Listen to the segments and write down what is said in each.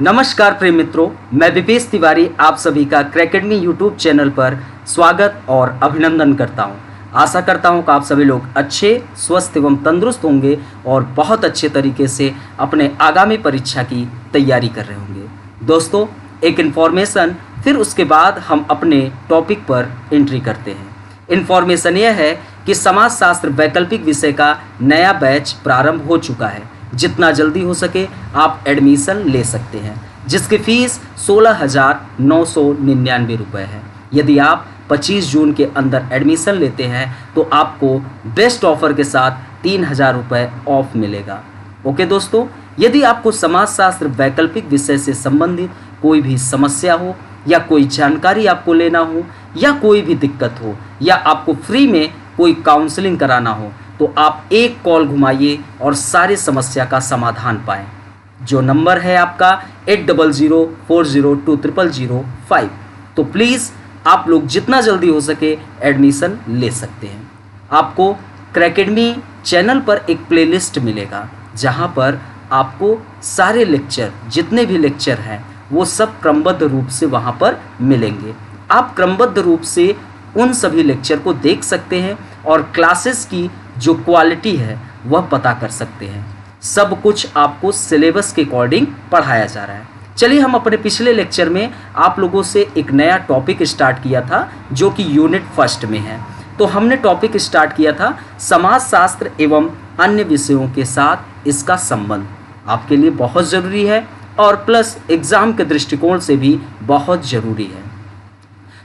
नमस्कार प्रिय मित्रों, मैं विपेश तिवारी आप सभी का क्रैकेडमी यूट्यूब चैनल पर स्वागत और अभिनंदन करता हूं। आशा करता हूं कि आप सभी लोग अच्छे, स्वस्थ एवं तंदुरुस्त होंगे और बहुत अच्छे तरीके से अपने आगामी परीक्षा की तैयारी कर रहे होंगे। दोस्तों, एक इन्फॉर्मेशन, फिर उसके बाद हम अपने टॉपिक पर एंट्री करते हैं। इन्फॉर्मेशन यह है कि समाजशास्त्र वैकल्पिक विषय का नया बैच प्रारंभ हो चुका है। जितना जल्दी हो सके आप एडमिशन ले सकते हैं, जिसकी फ़ीस 16,999 रुपये है। यदि आप 25 जून के अंदर एडमिशन लेते हैं तो आपको बेस्ट ऑफर के साथ 3,000 रुपये ऑफ मिलेगा। ओके दोस्तों, यदि आपको समाजशास्त्र वैकल्पिक विषय से संबंधित कोई भी समस्या हो या कोई जानकारी आपको लेना हो या कोई भी दिक्कत हो या आपको फ्री में कोई काउंसलिंग कराना हो तो आप एक कॉल घुमाइए और सारी समस्या का समाधान पाएं। जो नंबर है आपका 8004020005। तो प्लीज़ आप लोग जितना जल्दी हो सके एडमिशन ले सकते हैं। आपको क्रैकेडमी चैनल पर एक प्लेलिस्ट मिलेगा जहां पर आपको सारे लेक्चर, जितने भी लेक्चर हैं वो सब क्रमबद्ध रूप से वहां पर मिलेंगे। आप क्रमबद्ध रूप से उन सभी लेक्चर को देख सकते हैं और क्लासेस की जो क्वालिटी है वह पता कर सकते हैं। सब कुछ आपको सिलेबस के अकॉर्डिंग पढ़ाया जा रहा है। चलिए, हम अपने पिछले लेक्चर में आप लोगों से एक नया टॉपिक स्टार्ट किया था जो कि यूनिट फर्स्ट में है। तो हमने टॉपिक स्टार्ट किया था समाजशास्त्र एवं अन्य विषयों के साथ इसका संबंध आपके लिए बहुत ज़रूरी है और प्लस एग्ज़ाम के दृष्टिकोण से भी बहुत ज़रूरी है।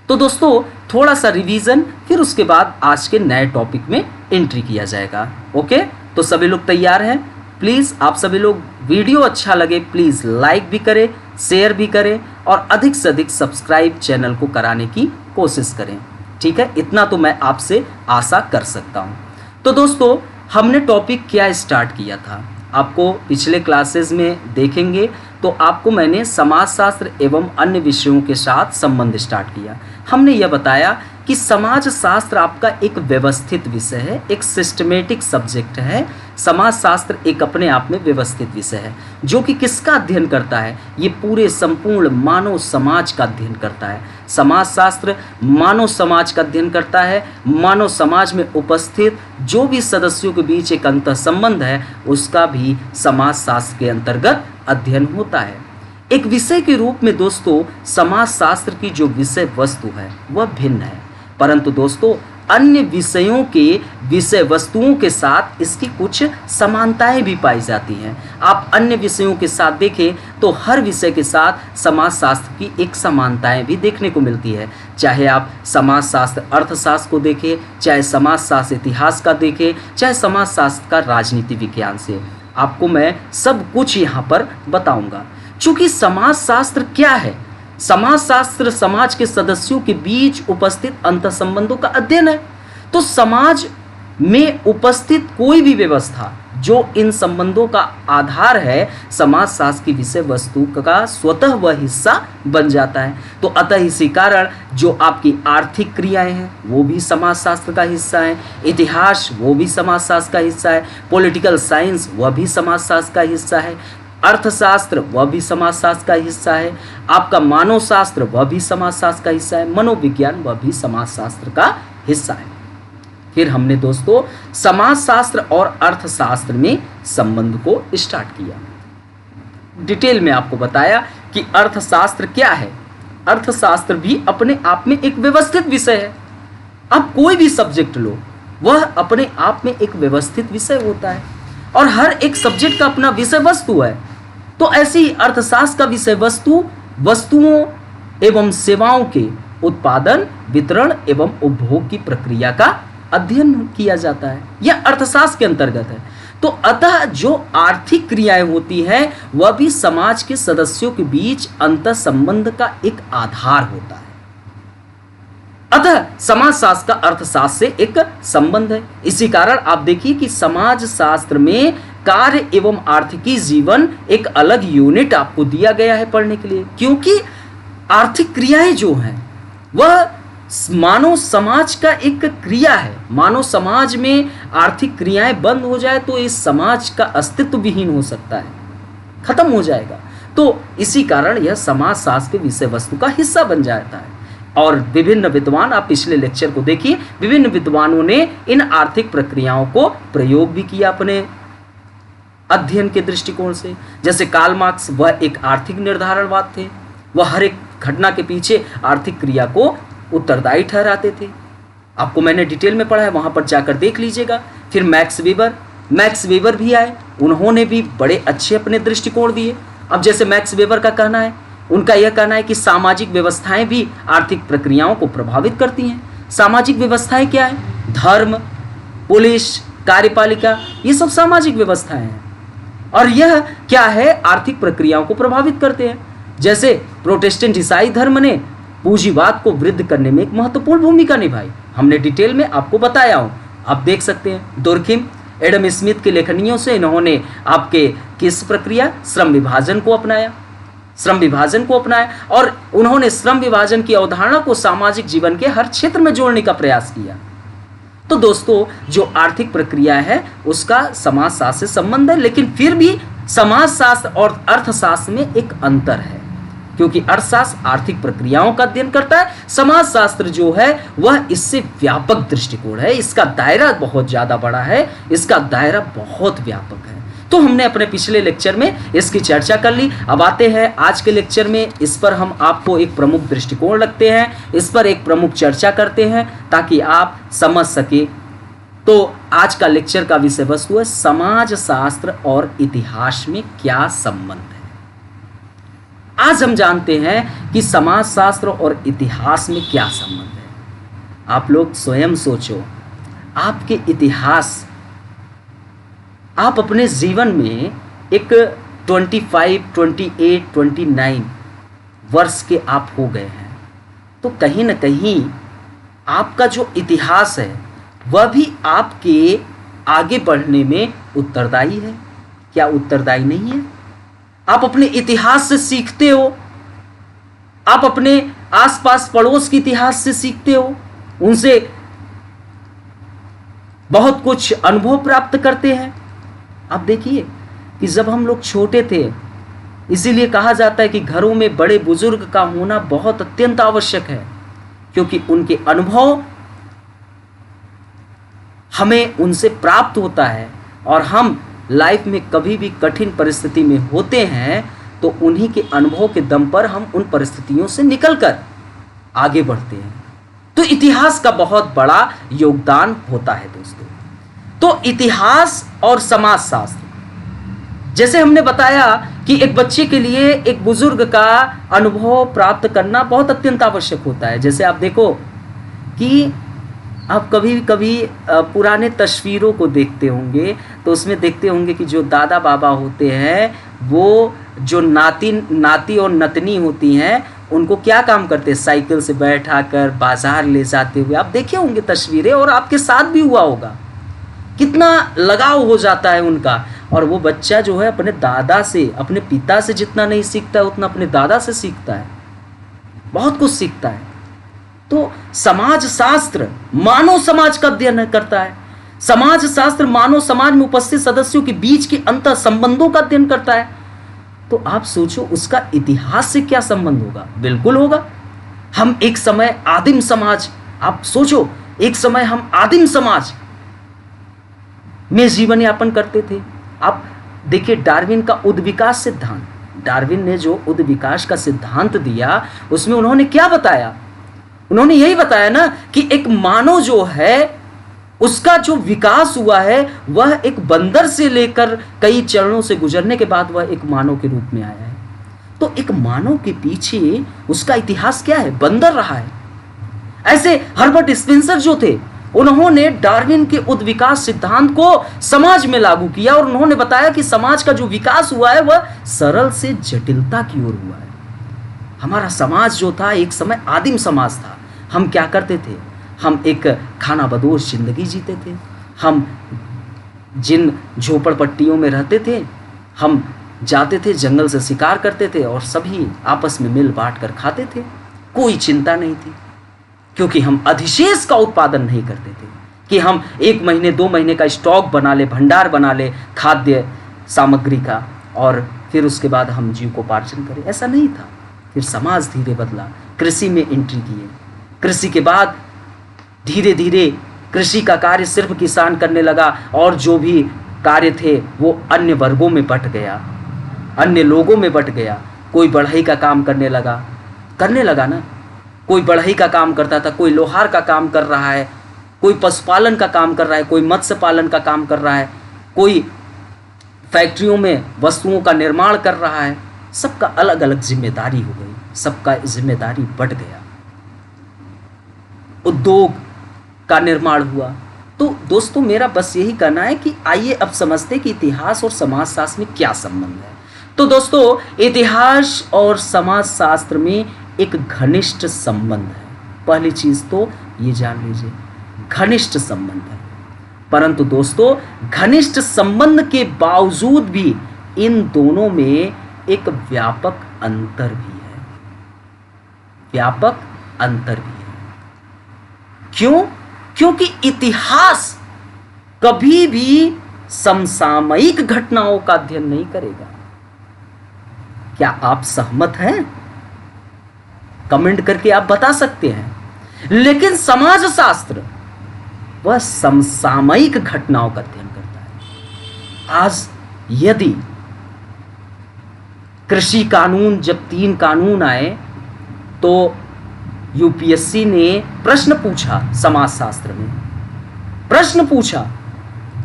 तो दोस्तों, थोड़ा सा रिवीजन, फिर उसके बाद आज के नए टॉपिक में एंट्री किया जाएगा। ओके, तो सभी लोग तैयार हैं? प्लीज़ आप सभी लोग, वीडियो अच्छा लगे प्लीज़ लाइक भी करें, शेयर भी करें और अधिक से अधिक सब्सक्राइब चैनल को कराने की कोशिश करें। ठीक है, इतना तो मैं आपसे आशा कर सकता हूँ। तो दोस्तों, हमने टॉपिक क्या स्टार्ट किया था आपको पिछले क्लासेस में देखेंगे तो आपको मैंने समाजशास्त्र एवं अन्य विषयों के साथ संबंध स्टार्ट किया। हमने यह बताया कि समाजशास्त्र आपका एक व्यवस्थित विषय है, एक सिस्टमेटिक सब्जेक्ट है। समाजशास्त्र एक अपने आप में व्यवस्थित विषय है जो कि किसका अध्ययन करता है? ये पूरे संपूर्ण मानव समाज का अध्ययन करता है। समाजशास्त्र मानव समाज का अध्ययन करता है। मानव समाज में उपस्थित जो भी सदस्यों के बीच एक अंतः संबंध है उसका भी समाजशास्त्र के अंतर्गत अध्ययन होता है। एक विषय के रूप में दोस्तों समाजशास्त्र की जो विषय वस्तु है वह भिन्न है, परंतु दोस्तों अन्य विषयों के विषय वस्तुओं के साथ इसकी कुछ समानताएं भी पाई जाती हैं। आप अन्य विषयों के साथ देखें तो हर विषय के साथ समाजशास्त्र की एक समानताएं भी देखने को मिलती है। चाहे आप समाजशास्त्र अर्थशास्त्र को देखें, चाहे समाजशास्त्र इतिहास का देखें, चाहे समाजशास्त्र का राजनीति विज्ञान से, आपको मैं सब कुछ यहाँ पर बताऊँगा। चूँकि समाजशास्त्र क्या है? समाजशास्त्र समाज के सदस्यों के बीच उपस्थित अंतःसंबंधों का अध्ययन है। तो समाज में उपस्थित कोई भी व्यवस्था जो इन संबंधों का आधार है, समाजशास्त्र की विषय वस्तु का स्वतः वह हिस्सा बन जाता है। तो अतः इसी कारण जो आपकी आर्थिक क्रियाएं हैं वो भी समाजशास्त्र का हिस्सा है, इतिहास वो भी समाजशास्त्र का हिस्सा है, पॉलिटिकल साइंस वह भी समाजशास्त्र का हिस्सा है, अर्थशास्त्र वह भी समाजशास्त्र का हिस्सा है, आपका मानव शास्त्र वह भी समाजशास्त्र का हिस्सा है, मनोविज्ञान वह भी समाजशास्त्र का हिस्सा है। फिर हमने दोस्तों समाजशास्त्र और अर्थशास्त्र में संबंध को स्टार्ट किया। डिटेल में आपको बताया कि अर्थशास्त्र क्या है। अर्थशास्त्र भी अपने आप में एक व्यवस्थित विषय है। अब कोई भी सब्जेक्ट लो, वह अपने आप में एक व्यवस्थित विषय होता है और हर एक सब्जेक्ट का अपना विषय वस्तु है। तो ऐसे ही अर्थशास्त्र का विषय वस्तु वस्तुओं एवं सेवाओं के उत्पादन, वितरण एवं उपभोग की प्रक्रिया का अध्ययन किया जाता है। यह अर्थशास्त्र के अंतर्गत है। तो अतः जो आर्थिक क्रियाएं होती है वह भी समाज के सदस्यों के बीच अंतः संबंध का एक आधार होता है। अतः समाजशास्त्र का अर्थशास्त्र से एक संबंध है। इसी कारण आप देखिए कि समाजशास्त्र में कार्य एवं आर्थिकी जीवन एक अलग यूनिट आपको दिया गया है पढ़ने के लिए, क्योंकि आर्थिक क्रियाएं जो हैं वह मानव समाज का एक क्रिया है। मानव समाज में आर्थिक क्रियाएं बंद हो जाए तो इस समाज का अस्तित्व विहीन हो सकता है, खत्म हो जाएगा। तो इसी कारण यह समाजशास्त्र के विषय वस्तु का हिस्सा बन जाता है। और विभिन्न विद्वान, आप पिछले लेक्चर को देखिए, विभिन्न विद्वानों ने इन आर्थिक प्रक्रियाओं को प्रयोग भी किया अपने अध्ययन के दृष्टिकोण से। जैसे कार्ल मार्क्स, वह एक आर्थिक निर्धारणवाद थे, वह हर एक घटना के पीछे आर्थिक क्रिया को उत्तरदायी ठहराते थे। आपको मैंने डिटेल में पढ़ा है, वहाँ पर जाकर देख लीजिएगा। फिर मैक्स वेबर भी आए, उन्होंने भी बड़े अच्छे अपने दृष्टिकोण दिए। अब जैसे मैक्स वेबर का कहना है, उनका यह कहना है कि सामाजिक व्यवस्थाएं भी आर्थिक प्रक्रियाओं को प्रभावित करती हैं। सामाजिक व्यवस्थाएं क्या है? धर्म, पुलिस, कार्यपालिका, ये सब सामाजिक व्यवस्थाएं हैं और यह क्या है? आर्थिक प्रक्रियाओं को प्रभावित करते हैं। जैसे प्रोटेस्टेंट ईसाई धर्म ने पूंजीवाद को वृद्धि करने में एक महत्वपूर्ण भूमिका निभाई, हमने डिटेल में आपको बताया हूं, आप देख सकते हैं। दुर्खिम, एडम स्मिथ की लेखनियों से इन्होंने आपके किस प्रक्रिया? श्रम विभाजन को अपनाया और उन्होंने श्रम विभाजन की अवधारणा को सामाजिक जीवन के हर क्षेत्र में जोड़ने का प्रयास किया। तो दोस्तों, जो आर्थिक प्रक्रिया है उसका समाजशास्त्र से संबंध है, लेकिन फिर भी समाजशास्त्र और अर्थशास्त्र में एक अंतर है, क्योंकि अर्थशास्त्र आर्थिक प्रक्रियाओं का अध्ययन करता है, समाजशास्त्र जो है वह इससे व्यापक दृष्टिकोण है, इसका दायरा बहुत ज़्यादा बड़ा है, इसका दायरा बहुत व्यापक है। तो हमने अपने पिछले लेक्चर में इसकी चर्चा कर ली। अब आते हैं आज के लेक्चर में, इस पर हम आपको एक प्रमुख दृष्टिकोण रखते हैं, इस पर एक प्रमुख चर्चा करते हैं ताकि आप समझ सके। तो आज का लेक्चर का विषय वस्तु है समाजशास्त्र और इतिहास में क्या संबंध है। आज हम जानते हैं कि समाजशास्त्र और इतिहास में क्या संबंध है। आप लोग स्वयं सोचो, आपके इतिहास, आप अपने जीवन में एक 25, 28, 29 वर्ष के आप हो गए हैं, तो कहीं ना कहीं आपका जो इतिहास है वह भी आपके आगे बढ़ने में उत्तरदायी है। क्या उत्तरदायी नहीं है? आप अपने इतिहास से सीखते हो, आप अपने आसपास पड़ोस के इतिहास से सीखते हो, उनसे बहुत कुछ अनुभव प्राप्त करते हैं। आप देखिए कि जब हम लोग छोटे थे, इसीलिए कहा जाता है कि घरों में बड़े बुजुर्ग का होना बहुत अत्यंत आवश्यक है, क्योंकि उनके अनुभव हमें उनसे प्राप्त होता है और हम लाइफ में कभी भी कठिन परिस्थिति में होते हैं तो उन्हीं के अनुभव के दम पर हम उन परिस्थितियों से निकलकर आगे बढ़ते हैं। तो इतिहास का बहुत बड़ा योगदान होता है दोस्तों। तो इतिहास और समाजशास्त्र, जैसे हमने बताया कि एक बच्चे के लिए एक बुजुर्ग का अनुभव प्राप्त करना बहुत अत्यंत आवश्यक होता है। जैसे आप देखो कि आप कभी कभी पुराने तस्वीरों को देखते होंगे तो उसमें देखते होंगे कि जो दादा बाबा होते हैं वो जो नाती और नतनी होती हैं उनको क्या काम करते हैं? साइकिल से बैठा कर बाजार ले जाते हुए आप देखे होंगे तस्वीरें, और आपके साथ भी हुआ होगा। कितना लगाव हो जाता है उनका, और वो बच्चा जो है अपने दादा से, अपने पिता से जितना नहीं सीखता है उतना अपने दादा से सीखता है, बहुत कुछ सीखता है। तो समाज शास्त्र मानव समाज का अध्ययन करता है। समाज शास्त्र मानव समाज में उपस्थित सदस्यों के बीच के अंतर संबंधों का अध्ययन करता है। तो आप सोचो उसका इतिहास से क्या संबंध होगा? बिल्कुल होगा। हम एक समय आदिम समाज, आप सोचो एक समय हम आदिम समाज में जीवन यापन करते थे। आप देखिए डार्विन का उद्विकास सिद्धांत, डार्विन ने जो उद्विकास का सिद्धांत दिया उसमें उन्होंने क्या बताया? उन्होंने यही बताया ना कि एक मानव जो है उसका जो विकास हुआ है वह एक बंदर से लेकर कई चरणों से गुजरने के बाद वह एक मानव के रूप में आया है। तो एक मानव के पीछे उसका इतिहास क्या है? बंदर रहा है। ऐसे हर्बर्ट स्पेंसर जो थे उन्होंने डार्विन के उद्विकास सिद्धांत को समाज में लागू किया और उन्होंने बताया कि समाज का जो विकास हुआ है वह सरल से जटिलता की ओर हुआ है। हमारा समाज जो था एक समय आदिम समाज था। हम क्या करते थे? हम एक खानाबदोश जिंदगी जीते थे। हम जिन झोपड़पट्टियों में रहते थे, हम जाते थे जंगल से शिकार करते थे और सभी आपस में मिल बांट कर खाते थे। कोई चिंता नहीं थी, क्योंकि हम अधिशेष का उत्पादन नहीं करते थे कि हम 1 महीने 2 महीने का स्टॉक बना ले, भंडार बना ले खाद्य सामग्री का, और फिर उसके बाद हम जीविकोपार्जन करें, ऐसा नहीं था। फिर समाज धीरे बदला, कृषि में एंट्री किए। कृषि के बाद धीरे धीरे कृषि का कार्य सिर्फ किसान करने लगा और जो भी कार्य थे वो अन्य वर्गों में बंट गया, अन्य लोगों में बंट गया। कोई बढ़ई का काम करने लगा ना, कोई बढ़ई का काम करता था, कोई लोहार का काम कर रहा है, कोई पशुपालन का काम कर रहा है, कोई मत्स्य पालन का काम कर रहा है, कोई फैक्ट्रियों में वस्तुओं का निर्माण कर रहा है। सबका अलग अलग जिम्मेदारी हो गई, सबका जिम्मेदारी बढ़ गया, उद्योग का निर्माण हुआ। तो दोस्तों मेरा बस यही कहना है कि आइए अब समझते कि इतिहास और समाजशास्त्र में क्या संबंध है। तो दोस्तों इतिहास और समाजशास्त्र में एक घनिष्ठ संबंध है। पहली चीज तो ये जान लीजिए, घनिष्ठ संबंध है। परंतु दोस्तों घनिष्ठ संबंध के बावजूद भी इन दोनों में एक व्यापक अंतर भी है, व्यापक अंतर भी है। क्यों? क्योंकि इतिहास कभी भी समसामयिक घटनाओं का अध्ययन नहीं करेगा। क्या आप सहमत हैं? कमेंट करके आप बता सकते हैं। लेकिन समाजशास्त्र वह समसामयिक घटनाओं का अध्ययन करता है। आज यदि कृषि कानून, जब 3 कानून आए तो यूपीएससी ने प्रश्न पूछा, समाजशास्त्र में प्रश्न पूछा।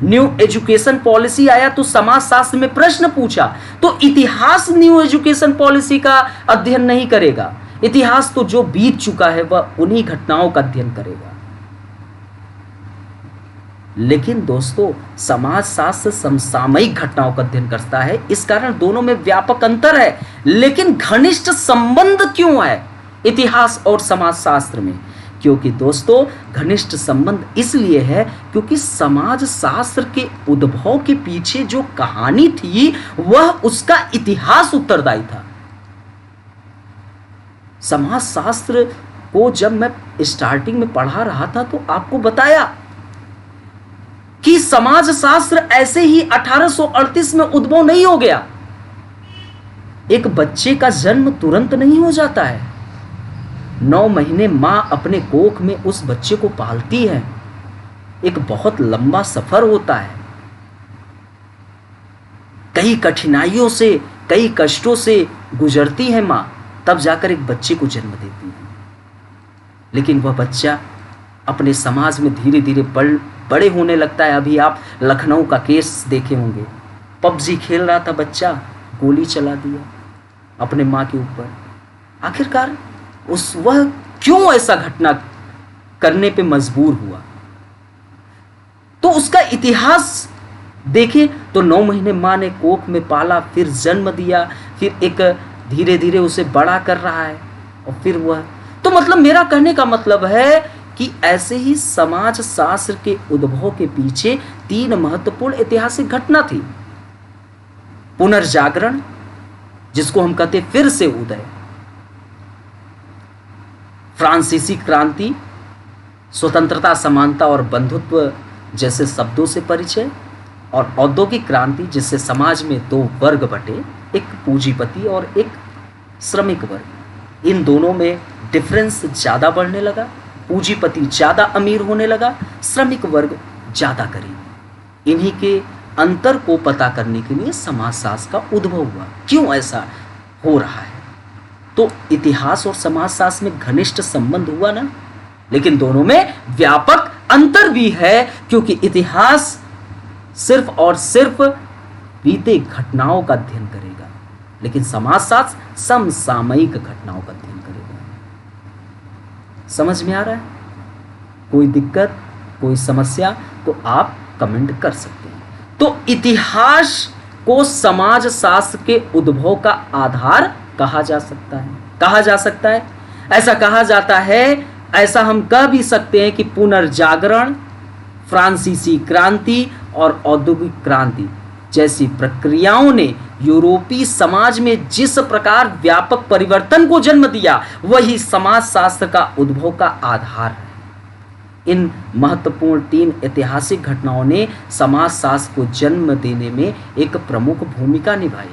न्यू एजुकेशन पॉलिसी आया तो समाजशास्त्र में प्रश्न पूछा। तो इतिहास न्यू एजुकेशन पॉलिसी का अध्ययन नहीं करेगा। इतिहास तो जो बीत चुका है वह उन्हीं घटनाओं का अध्ययन करेगा। लेकिन दोस्तों समाजशास्त्र समसामयिक घटनाओं का अध्ययन करता है, इस कारण दोनों में व्यापक अंतर है। लेकिन घनिष्ठ संबंध क्यों है इतिहास और समाजशास्त्र में? क्योंकि दोस्तों घनिष्ठ संबंध इसलिए है क्योंकि समाजशास्त्र के उद्भव के पीछे जो कहानी थी वह उसका इतिहास उत्तरदायी था। समाजशास्त्र को जब मैं स्टार्टिंग में पढ़ा रहा था तो आपको बताया कि समाजशास्त्र ऐसे ही 1838 में उद्भव नहीं हो गया। एक बच्चे का जन्म तुरंत नहीं हो जाता है। 9 महीने मां अपने कोख में उस बच्चे को पालती है। एक बहुत लंबा सफर होता है, कई कठिनाइयों से, कई कष्टों से गुजरती है मां, तब जाकर एक बच्चे को जन्म देती है। लेकिन वह बच्चा अपने समाज में धीरे धीरे बड़े होने लगता है। अभी आप लखनऊ का केस देखे होंगे, पबजी खेल रहा था बच्चा, गोली चला दिया अपने मां के ऊपर। आखिरकार वह क्यों ऐसा घटना करने पे मजबूर हुआ? तो उसका इतिहास देखें तो 9 महीने मां ने कोख में पाला, फिर जन्म दिया, फिर एक धीरे धीरे उसे बड़ा कर रहा है और फिर वह, तो मतलब मेरा कहने का मतलब है कि ऐसे ही समाजशास्त्र के उद्भव के पीछे 3 महत्वपूर्ण ऐतिहासिक घटना थी। पुनर्जागरण, जिसको हम कहते फिर से उदय, फ्रांसीसी क्रांति, स्वतंत्रता, समानता और बंधुत्व जैसे शब्दों से परिचय, और औद्योगिक क्रांति जिससे समाज में 2 वर्ग बटे, एक पूंजीपति और एक श्रमिक वर्ग। इन दोनों में डिफरेंस ज़्यादा बढ़ने लगा, पूंजीपति ज़्यादा अमीर होने लगा, श्रमिक वर्ग ज़्यादा गरीब। इन्हीं के अंतर को पता करने के लिए समाजशास्त्र का उद्भव हुआ। क्यों ऐसा हो रहा है? तो इतिहास और समाजशास्त्र में घनिष्ठ संबंध हुआ ना, लेकिन दोनों में व्यापक अंतर भी है, क्योंकि इतिहास सिर्फ और सिर्फ बीते घटनाओं का अध्ययन करेगा, लेकिन समाजशास्त्र समसामयिक घटनाओं का अध्ययन करेगा। समझ में आ रहा है? कोई दिक्कत, कोई समस्या तो आप कमेंट कर सकते हैं। तो इतिहास को समाजशास्त्र के उद्भव का आधार कहा जा सकता है। ऐसा कहा जाता है, ऐसा हम कह भी सकते हैं कि पुनर्जागरण, फ्रांसीसी क्रांति और औद्योगिक क्रांति जैसी प्रक्रियाओं ने यूरोपीय समाज में जिस प्रकार व्यापक परिवर्तन को जन्म दिया, वही समाजशास्त्र का उद्भव का आधार है। इन महत्वपूर्ण 3 ऐतिहासिक घटनाओं ने समाजशास्त्र को जन्म देने में एक प्रमुख भूमिका निभाई।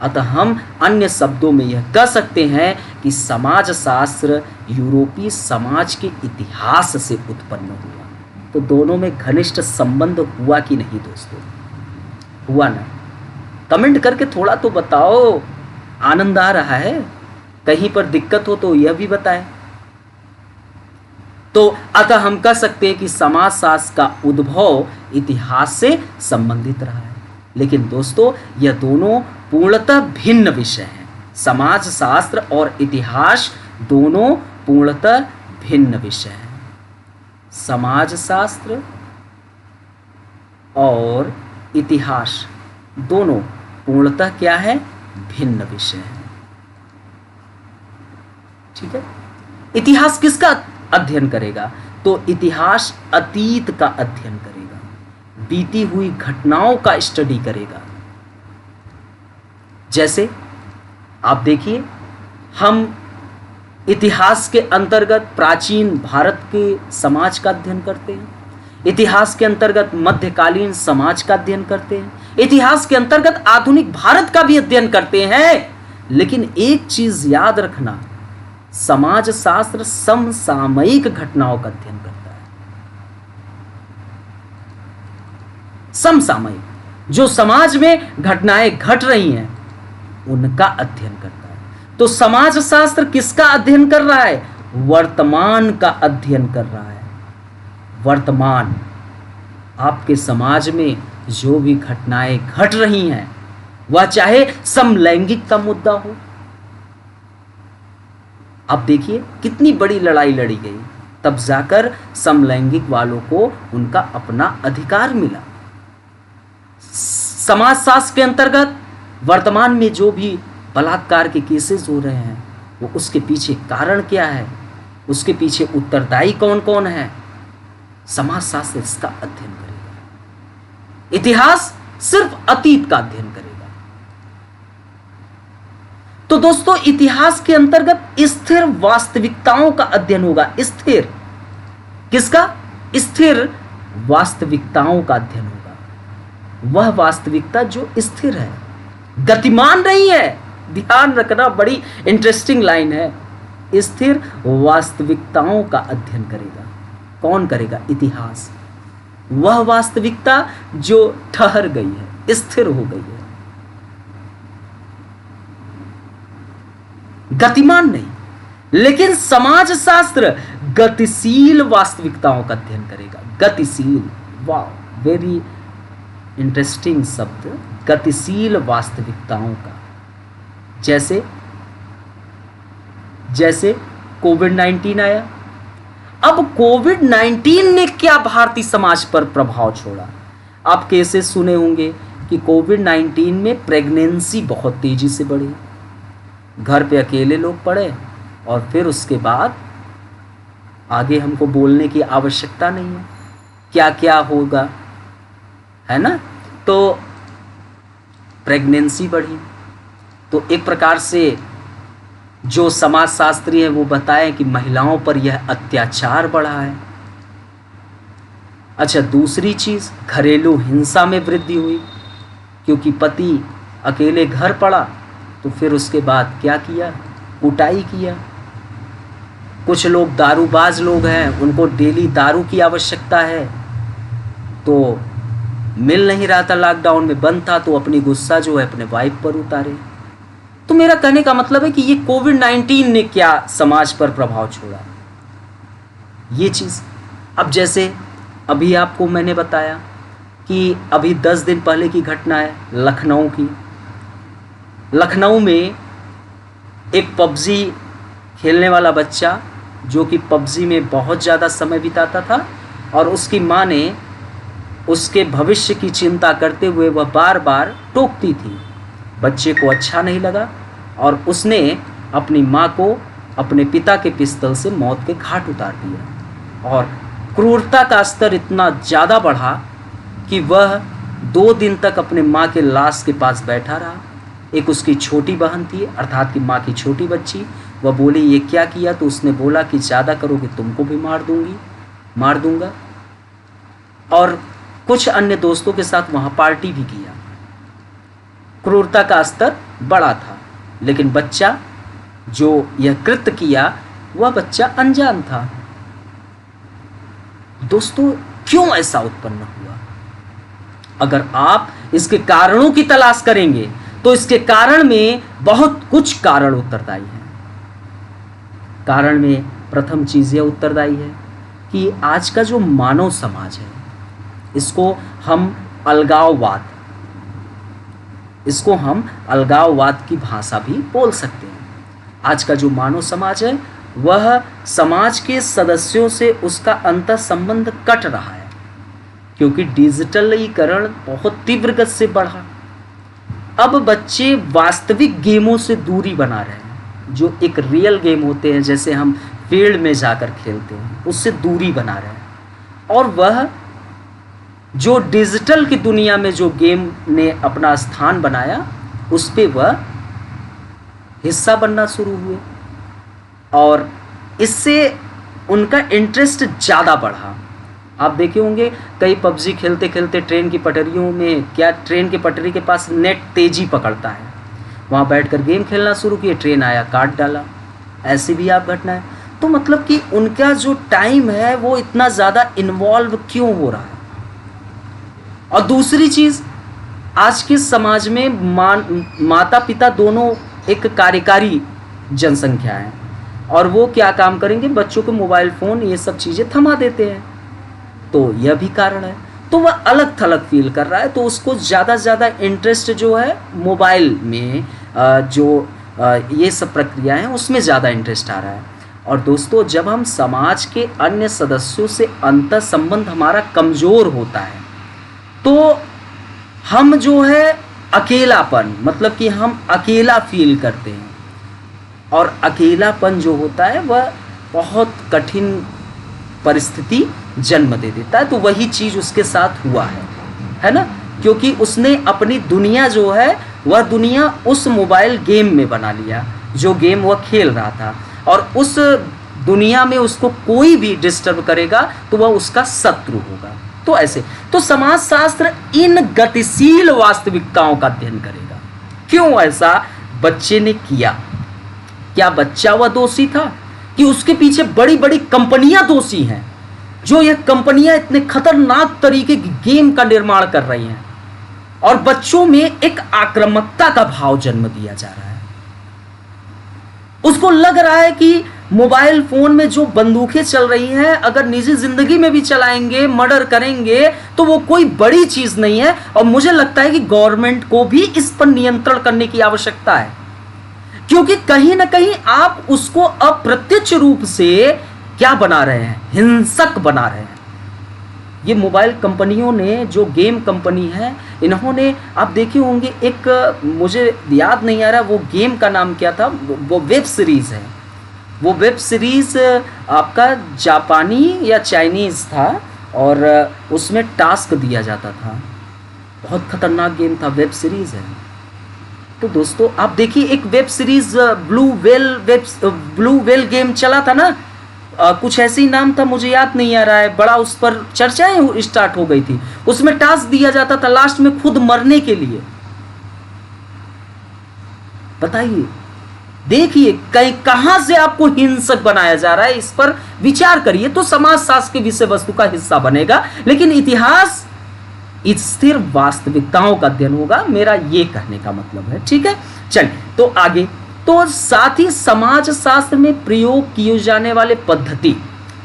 अतः हम अन्य शब्दों में यह कह सकते हैं कि समाजशास्त्र यूरोपीय समाज के इतिहास से उत्पन्न हुआ। तो दोनों में घनिष्ठ संबंध हुआ कि नहीं दोस्तों? हुआ ना? कमेंट करके थोड़ा तो बताओ, आनंद आ रहा है? कहीं पर दिक्कत हो तो यह भी बताएं। तो अतः हम कह सकते हैं कि समाजशास्त्र का उद्भव इतिहास से संबंधित रहा है। लेकिन दोस्तों यह दोनों पूर्णतः भिन्न विषय हैं। समाजशास्त्र और इतिहास दोनों पूर्णतः भिन्न विषय हैं। समाजशास्त्र और इतिहास दोनों पूर्णतः क्या है? भिन्न विषय है। ठीक है। इतिहास किसका अध्ययन करेगा? तो इतिहास अतीत का अध्ययन करेगा, बीती हुई घटनाओं का स्टडी करेगा। जैसे आप देखिए, हम इतिहास के अंतर्गत प्राचीन भारत के समाज का अध्ययन करते हैं, इतिहास के अंतर्गत मध्यकालीन समाज का अध्ययन करते हैं, इतिहास के अंतर्गत आधुनिक भारत का भी अध्ययन करते हैं। लेकिन एक चीज याद रखना, समाजशास्त्र समसामयिक घटनाओं का अध्ययन करता है। समसामयिक, जो समाज में घटनाएं घट रही हैं उनका अध्ययन करता है। तो समाजशास्त्र किसका अध्ययन कर रहा है? वर्तमान का अध्ययन कर रहा है। वर्तमान, आपके समाज में जो भी घटनाएं घट रही हैं, वह चाहे समलैंगिक का मुद्दा हो। अब देखिए कितनी बड़ी लड़ाई लड़ी गई, तब जाकर समलैंगिक वालों को उनका अपना अधिकार मिला। समाजशास्त्र के अंतर्गत वर्तमान में जो भी बलात्कार के केसेस हो रहे हैं, वो उसके पीछे कारण क्या है, उसके पीछे उत्तरदायी कौन कौन है, समाजशास्त्र इसका अध्ययन करेगा। इतिहास सिर्फ अतीत का अध्ययन करेगा। तो दोस्तों इतिहास के अंतर्गत स्थिर वास्तविकताओं का अध्ययन होगा। स्थिर किसका? स्थिर वास्तविकताओं का अध्ययन होगा। वह वास्तविकता जो स्थिर है, गतिमान नहीं है। ध्यान रखना, बड़ी इंटरेस्टिंग लाइन है। स्थिर वास्तविकताओं का अध्ययन करेगा। कौन करेगा? इतिहास। वह वास्तविकता जो ठहर गई है, स्थिर हो गई है, गतिमान नहीं। लेकिन समाजशास्त्र गतिशील वास्तविकताओं का अध्ययन करेगा। गतिशील, वाह, वेरी इंटरेस्टिंग शब्द, गतिशील वास्तविकताओं का। जैसे कोविड-19 आया। अब कोविड-19 ने क्या भारतीय समाज पर प्रभाव छोड़ा? आप केसेस सुने होंगे कि कोविड-19 में प्रेगनेंसी बहुत तेजी से बढ़ी, घर पे अकेले लोग पड़े, और फिर उसके बाद आगे हमको बोलने की आवश्यकता नहीं है क्या क्या होगा, है ना। तो प्रेगनेंसी बढ़ी, तो एक प्रकार से जो समाजशास्त्री हैं वो बताएं कि महिलाओं पर यह अत्याचार बढ़ा है। अच्छा, दूसरी चीज़, घरेलू हिंसा में वृद्धि हुई, क्योंकि पति अकेले घर पड़ा, तो फिर उसके बाद क्या किया? कुटाई किया। कुछ लोग दारूबाज लोग हैं, उनको डेली दारू की आवश्यकता है, तो मिल नहीं रहा था, लॉकडाउन में बंद था, तो अपनी गुस्सा जो है अपने वाइफ पर उतारे। तो मेरा कहने का मतलब है कि ये कोविड-19 ने क्या समाज पर प्रभाव छोड़ा, ये चीज़। अब जैसे अभी आपको मैंने बताया कि अभी 10 दिन पहले की घटना है लखनऊ की। लखनऊ में एक पबजी खेलने वाला बच्चा, जो कि पबजी में बहुत ज़्यादा समय बिताता था, और उसकी माँ ने उसके भविष्य की चिंता करते हुए वह बार बार टोकती थी। बच्चे को अच्छा नहीं लगा और उसने अपनी माँ को अपने पिता के पिस्तौल से मौत के घाट उतार दिया। और क्रूरता का स्तर इतना ज़्यादा बढ़ा कि वह 2 दिन तक अपने माँ के लाश के पास बैठा रहा। एक उसकी छोटी बहन थी, अर्थात कि माँ की छोटी बच्ची, वह बोली ये क्या किया? तो उसने बोला कि ज़्यादा करोगे तुमको भी मार दूंगी। मार दूंगा। और कुछ अन्य दोस्तों के साथ वहाँ पार्टी भी किया। क्रूरता का स्तर बड़ा था, लेकिन बच्चा जो यह कृत्य किया वह बच्चा अनजान था। दोस्तों, क्यों ऐसा उत्पन्न हुआ? अगर आप इसके कारणों की तलाश करेंगे तो इसके कारण में बहुत कुछ कारण उत्तरदायी हैं। कारण में प्रथम चीज यह उत्तरदायी है कि आज का जो मानव समाज है, इसको हम अलगाववाद की भाषा भी बोल सकते हैं। आज का जो मानव समाज है वह समाज के सदस्यों से उसका अंतर संबंध कट रहा है, क्योंकि डिजिटलीकरण बहुत तीव्र गति से बढ़ा। अब बच्चे वास्तविक गेमों से दूरी बना रहे हैं, जो एक रियल गेम होते हैं, जैसे हम फील्ड में जाकर खेलते हैं, उससे दूरी बना रहे हैं। और वह जो डिजिटल की दुनिया में जो गेम ने अपना स्थान बनाया, उस पे वह हिस्सा बनना शुरू हुए और इससे उनका इंटरेस्ट ज़्यादा बढ़ा। आप देखे होंगे कई पबजी खेलते खेलते ट्रेन की पटरियों में, क्या ट्रेन की पटरी के पास नेट तेजी पकड़ता है, वहाँ बैठकर गेम खेलना शुरू किए, ट्रेन आया काट डाला। ऐसी भी आप घटनाएं। तो मतलब कि उनका जो टाइम है वो इतना ज़्यादा इन्वॉल्व क्यों हो रहा है? और दूसरी चीज़, आज के समाज में माता पिता दोनों एक कार्यकारी जनसंख्या है, और वो क्या काम करेंगे? बच्चों को मोबाइल फ़ोन ये सब चीज़ें थमा देते हैं। तो यह भी कारण है। तो वह अलग थलग फील कर रहा है, तो उसको ज़्यादा से ज़्यादा इंटरेस्ट जो है मोबाइल में ये सब प्रक्रिया हैं उसमें ज़्यादा इंटरेस्ट आ रहा है। और दोस्तों, जब हम समाज के अन्य सदस्यों से अंतर संबंध हमारा कमज़ोर होता है, तो हम जो है अकेलापन, मतलब कि हम अकेला फील करते हैं, और अकेलापन जो होता है वह बहुत कठिन परिस्थिति जन्म दे देता है। तो वही चीज़ उसके साथ हुआ है ना? क्योंकि उसने अपनी दुनिया जो है वह दुनिया उस मोबाइल गेम में बना लिया, जो गेम वह खेल रहा था, और उस दुनिया में उसको कोई भी डिस्टर्ब करेगा तो वह उसका शत्रु होगा। तो ऐसे तो समाजशास्त्र इन गतिशील वास्तविकताओं का अध्ययन करेगा। क्यों ऐसा बच्चे ने किया? क्या बच्चा वह दोषी था कि उसके पीछे बड़ी बड़ी कंपनियां दोषी हैं, जो ये कंपनियां इतने खतरनाक तरीके की गेम का निर्माण कर रही हैं, और बच्चों में एक आक्रामकता का भाव जन्म दिया जा रहा है। उसको लग रहा है कि मोबाइल फोन में जो बंदूकें चल रही हैं, अगर निजी जिंदगी में भी चलाएंगे, मर्डर करेंगे, तो वो कोई बड़ी चीज नहीं है। और मुझे लगता है कि गवर्नमेंट को भी इस पर नियंत्रण करने की आवश्यकता है, क्योंकि कहीं ना कहीं आप उसको अप्रत्यक्ष रूप से क्या बना रहे हैं? हिंसक बना रहे हैं। ये मोबाइल कंपनियों ने, जो गेम कंपनी है, इन्होंने, आप देखे होंगे, एक मुझे याद नहीं आ रहा वो गेम का नाम क्या था, वो वेब सीरीज है। वो वेब सीरीज आपका जापानी या चाइनीज था, और उसमें टास्क दिया जाता था। बहुत खतरनाक गेम था, वेब सीरीज है। तो दोस्तों आप देखिए, एक web series blue whale game चला था ना, कुछ ऐसे ही नाम था, मुझे याद नहीं आ रहा है, बड़ा उस पर चर्चाएं स्टार्ट हो गई थी। उसमें टास्क दिया जाता था लास्ट में खुद मरने के लिए। बताइए, देखिए कहां से आपको हिंसक बनाया जा रहा है, इस पर विचार करिए, तो समाजशास्त्र के विषय वस्तु का हिस्सा बनेगा। लेकिन इतिहास स्थिर वास्तविकताओं का अध्ययन होगा, मेरा ये कहने का मतलब है। ठीक है, चलिए तो आगे। तो साथ ही समाजशास्त्र में प्रयोग किए जाने वाले पद्धति,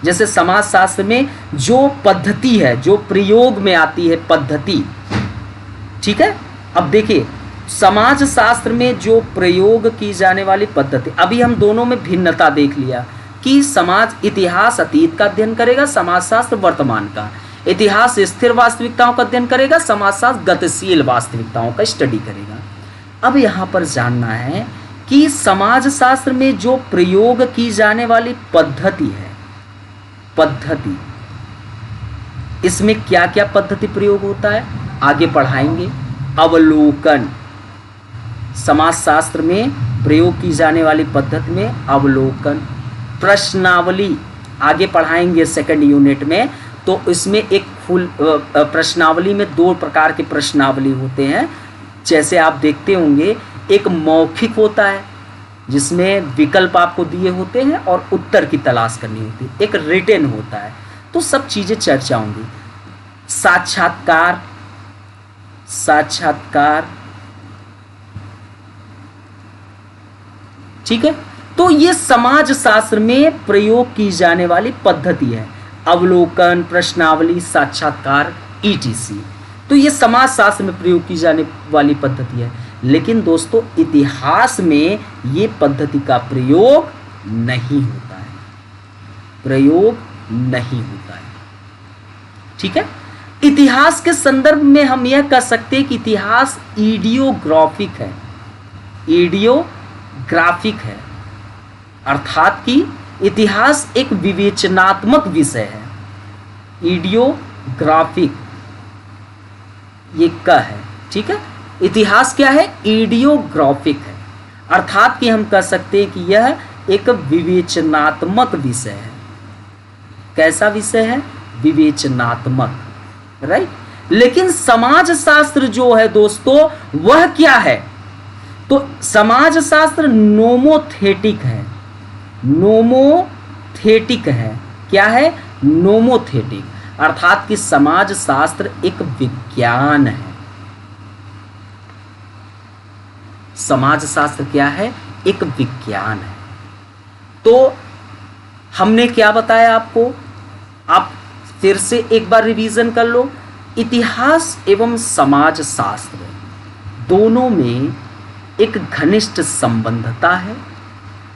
जैसे समाजशास्त्र में जो पद्धति है, जो प्रयोग में आती है पद्धति, ठीक है। अब देखिए, समाजशास्त्र में जो प्रयोग की जाने वाली पद्धति, अभी हम दोनों में भिन्नता देख लिया कि समाज इतिहास अतीत का अध्ययन करेगा, समाजशास्त्र वर्तमान का। इतिहास स्थिर वास्तविकताओं का अध्ययन करेगा, समाजशास्त्र गतिशील वास्तविकताओं का स्टडी करेगा। अब यहाँ पर जानना है कि समाजशास्त्र में जो प्रयोग की जाने वाली पद्धति है, पद्धति, इसमें क्या क्या पद्धति प्रयोग होता है आगे पढ़ाएंगे। अवलोकन, समाजशास्त्र में प्रयोग की जाने वाली पद्धति में अवलोकन, प्रश्नावली, आगे पढ़ाएंगे सेकंड यूनिट में, तो इसमें एक फुल प्रश्नावली में 2 प्रकार के प्रश्नावली होते हैं। जैसे आप देखते होंगे, एक मौखिक होता है जिसमें विकल्प आपको दिए होते हैं और उत्तर की तलाश करनी होती है, एक रिटन होता है। तो सब चीज़ें चर्चा होंगी। साक्षात्कार, साक्षात्कार, ठीक है। तो ये समाज शास्त्र में प्रयोग की जाने वाली पद्धति है, अवलोकन, प्रश्नावली, साक्षात्कार, ETC। तो ये समाज शास्त्र में प्रयोग की जाने वाली पद्धति है। लेकिन दोस्तों इतिहास में ये पद्धति का प्रयोग नहीं होता है, प्रयोग नहीं होता है, ठीक है। इतिहास के संदर्भ में हम यह कह सकते हैं कि इतिहास इडियोग्राफिक है, इडियोग्राफिक है, अर्थात कि इतिहास एक विवेचनात्मक विषय है। इडियोग्राफिक ये क है, ठीक है। इतिहास क्या है? इडियोग्राफिक है, अर्थात कि हम कह सकते हैं कि यह एक विवेचनात्मक विषय है। कैसा विषय है? विवेचनात्मक, राइट। लेकिन समाज शास्त्र जो है दोस्तों वह क्या है? तो समाज शास्त्र नोमोथेटिक है, नोमोथेटिक है। क्या है? नोमोथेटिक, अर्थात कि समाज शास्त्र एक विज्ञान है। समाज शास्त्र क्या है? एक विज्ञान है। तो हमने क्या बताया आपको? आप फिर से एक बार रिवीजन कर लो। इतिहास एवं समाज शास्त्र दोनों में एक घनिष्ठ संबंधता है,